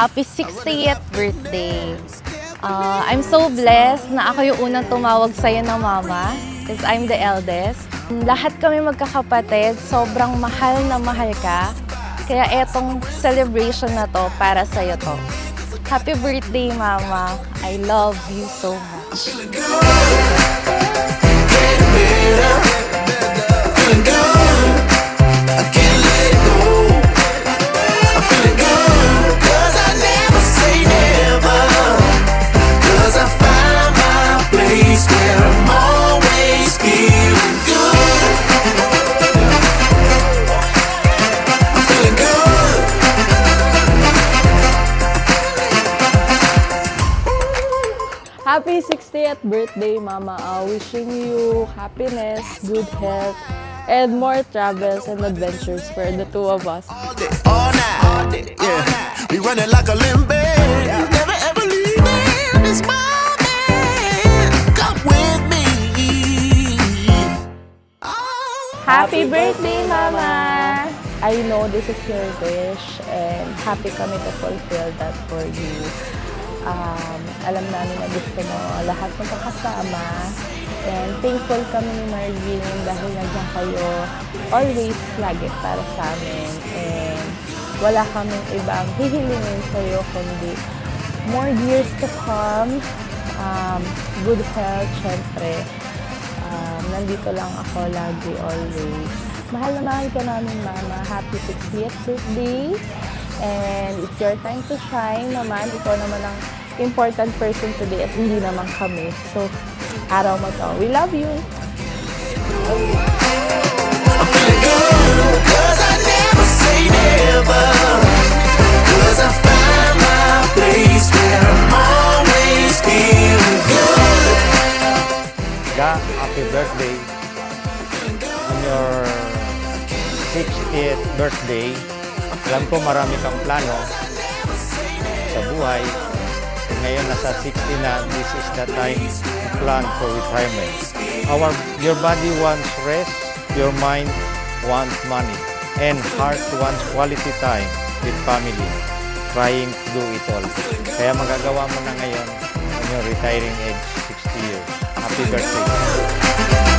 Happy 60th birthday. I'm so blessed na ako yung unang tumawag sa'yo ng mama because I'm the eldest. Lahat kami magkakapatid, sobrang mahal na mahal ka. Kaya etong celebration na to, para sa'yo to. Happy birthday, Mama. I love you so much. Happy 60th birthday, Mama. Wishing you happiness, good health, and more travels and adventures for the two of us. All night, yeah. We running like a limbo. Never ever leaving this moment. Come with me. Happy birthday, Mama! I know this is your wish and happy kami to fulfill that for you. Alam namin na gusto mo lahat magkakasama and thankful kami ni Marvin dahil nandiyan kayo always lagi para sa amin and wala kaming ibang hihilingin sa'yo kundi more years to come, good health, syempre. Nandito lang ako lagi, always. Mahal na mahal ka namin, Mama. Happy 60th birthday. And it's your time to shine naman. Ikaw naman ang important person today at hindi naman kami. So, araw mo to. We love you! I'm feeling good, 'cause I never say never. 'Cause I find my place where I'm always feeling good. Ga, happy birthday. On your 60th birthday, alam ko marami kang plano sa buhay. Ngayon nasa 60 na, this is the time to plan for retirement. Your body wants rest, your mind wants money, and heart wants quality time with family, trying to do it all. Kaya magagawa mo na ngayon on your retiring age, 60 years. Happy birthday!